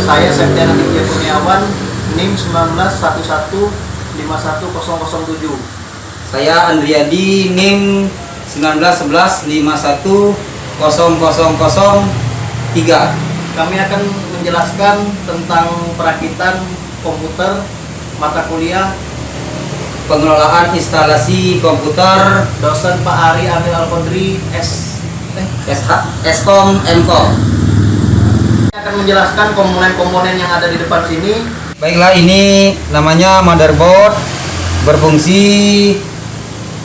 Saya Septian Aditya Kurniawan, NIM 1911515007. Saya Andriadi, NIM 1911510003. Kami akan menjelaskan tentang perakitan komputer mata kuliah Pengelolaan instalasi komputer dosen Pak Ari Amil Alfondri Eskom Mkom. akan menjelaskan komponen-komponen yang ada di depan sini. Baiklah, ini namanya motherboard, berfungsi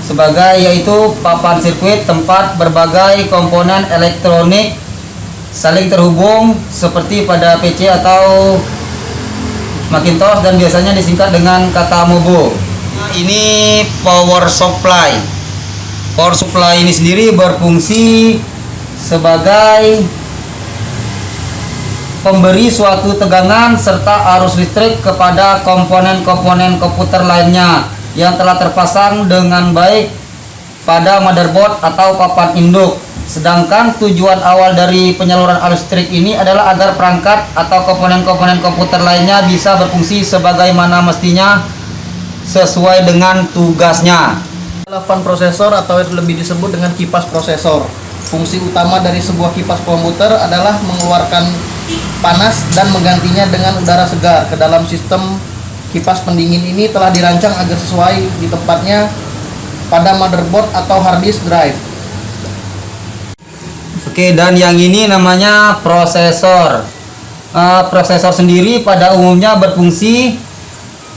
sebagai yaitu papan sirkuit tempat berbagai komponen elektronik saling terhubung seperti pada PC atau Macintosh dan biasanya disingkat dengan kata MOBO. Ini power supply. Power supply ini sendiri berfungsi sebagai pemberi suatu tegangan serta arus listrik kepada komponen-komponen komputer lainnya yang telah terpasang dengan baik pada motherboard atau papan induk. Sedangkan tujuan awal dari penyaluran arus listrik ini adalah agar perangkat atau komponen-komponen komputer lainnya bisa berfungsi sebagaimana mestinya sesuai dengan tugasnya. Telepon prosesor atau lebih disebut dengan kipas prosesor. Fungsi utama dari sebuah kipas komputer adalah mengeluarkan panas dan menggantinya dengan udara segar ke dalam sistem. Kipas pendingin ini telah dirancang agar sesuai di tempatnya pada motherboard atau hard disk drive. Oke, dan yang ini namanya prosesor. Prosesor sendiri pada umumnya berfungsi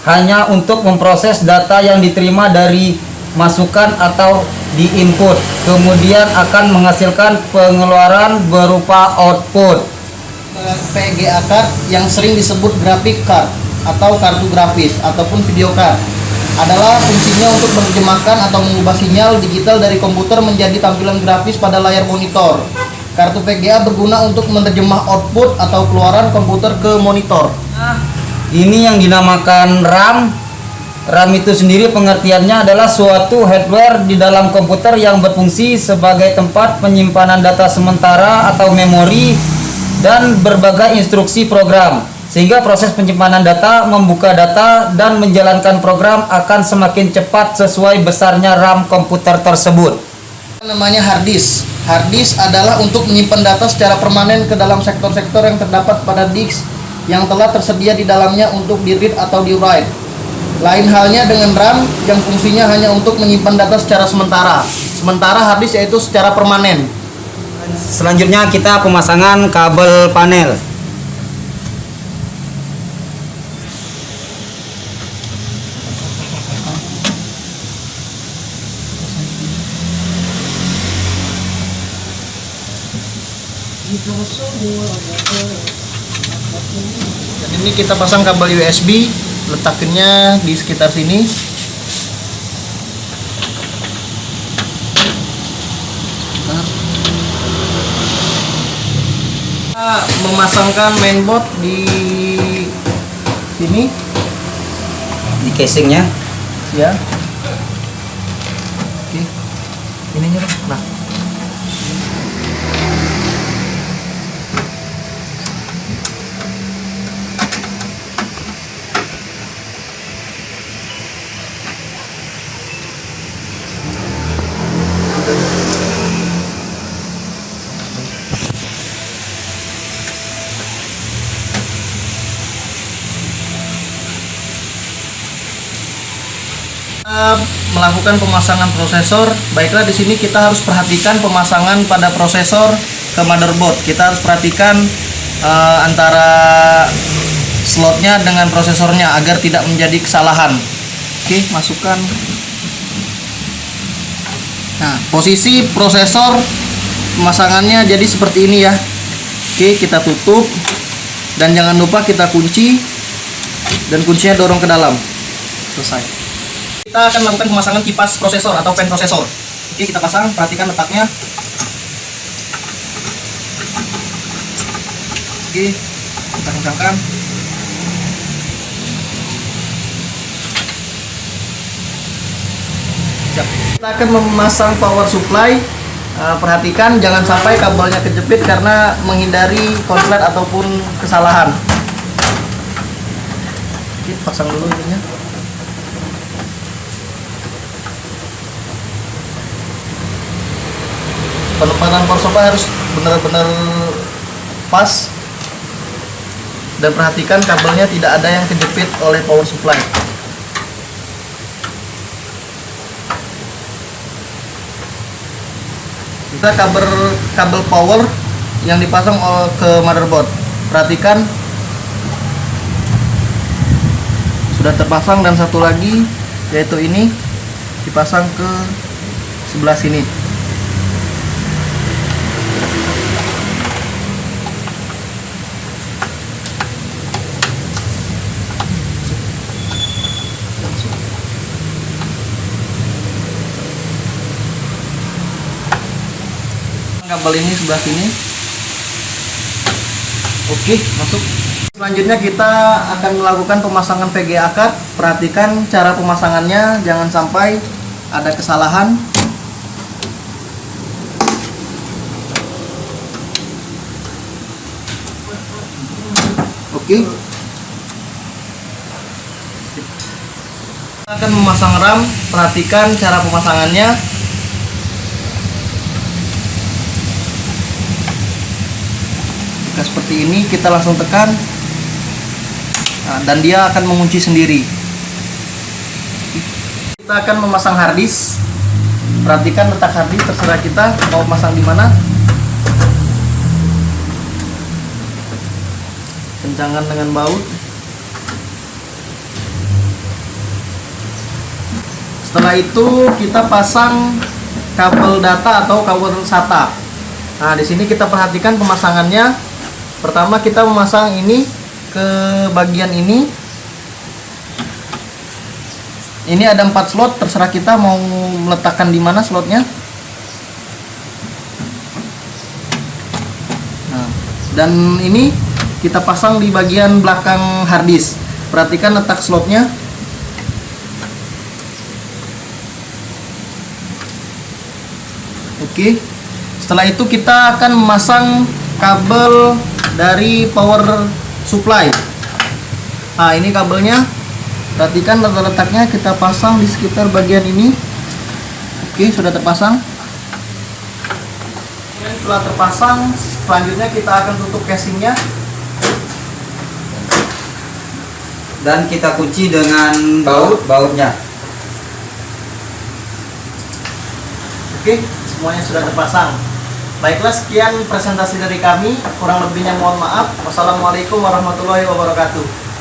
hanya untuk memproses data yang diterima dari masukan atau di-input, kemudian akan menghasilkan pengeluaran berupa output. VGA card yang sering disebut graphic card atau kartu grafis ataupun video card adalah fungsinya untuk menerjemahkan atau mengubah sinyal digital dari komputer menjadi tampilan grafis pada layar monitor. Kartu VGA berguna untuk menerjemah output atau keluaran komputer ke monitor. Ini yang dinamakan RAM. RAM itu sendiri pengertiannya adalah suatu hardware di dalam komputer yang berfungsi sebagai tempat penyimpanan data sementara atau memori dan berbagai instruksi program, sehingga proses penyimpanan data, membuka data, dan menjalankan program akan semakin cepat sesuai besarnya RAM komputer tersebut. Namanya hard disk. Hard disk adalah untuk menyimpan data secara permanen ke dalam sektor-sektor yang terdapat pada disk yang telah tersedia di dalamnya untuk di-read atau di-write. Lain halnya dengan RAM yang fungsinya hanya untuk menyimpan data secara sementara. Sementara hard disk yaitu secara permanen. Selanjutnya kita pemasangan kabel panel. Dan ini kita pasang kabel USB, letakkannya di sekitar sini. Kita memasangkan mainboard di sini, Di casingnya. ya. Oke, ininya Bang. Nah, melakukan pemasangan prosesor. Baiklah, di sini kita harus perhatikan pemasangan pada prosesor ke motherboard. Kita harus perhatikan antara slotnya dengan prosesornya agar tidak menjadi kesalahan. Oke, masukkan. Nah, posisi prosesor pemasangannya jadi seperti ini ya. Oke, kita tutup dan jangan lupa kita kunci dan kuncinya dorong ke dalam. Selesai. Kita akan melakukan pemasangan kipas prosesor atau fan prosesor. Oke, kita pasang, perhatikan letaknya. Oke, kita kencangkan. Siap. Kita akan memasang power supply. Perhatikan jangan sampai kabelnya kejepit karena menghindari konslet ataupun kesalahan. Oke, pasang dulu ininya. Penempatan power supply harus benar-benar pas, dan perhatikan kabelnya tidak ada yang kejepit oleh power supply. Kita kabel power yang dipasang ke motherboard, perhatikan sudah terpasang, dan satu lagi yaitu ini dipasang ke sebelah sini. Kabel ini sebelah sini. Oke, masuk. Selanjutnya kita akan melakukan pemasangan VGA card. Perhatikan cara pemasangannya, jangan sampai ada kesalahan. Oke. Kita akan memasang RAM. Perhatikan cara pemasangannya. Seperti ini, kita langsung tekan, dan dia akan mengunci sendiri. Kita akan memasang harddisk. Perhatikan letak harddisk, terserah kita mau pasang di mana. Kencangkan dengan baut. Setelah itu kita pasang kabel data atau kabel SATA. Nah, di sini kita perhatikan pemasangannya. Pertama kita memasang ini ke bagian ini. Ini ada 4 slot, terserah kita mau meletakkan di mana slotnya. Nah, dan ini kita pasang di bagian belakang harddisk. Perhatikan letak slotnya. Oke. Setelah itu kita akan memasang kabel dari power supply. Nah, ini kabelnya. Perhatikan letaknya, kita pasang di sekitar bagian ini. Oke, sudah terpasang. Setelah terpasang, selanjutnya kita akan tutup casingnya dan kita kunci dengan bautnya. Oke, semuanya sudah terpasang. Baiklah, sekian presentasi dari kami. Kurang lebihnya mohon maaf. Wassalamualaikum warahmatullahi wabarakatuh.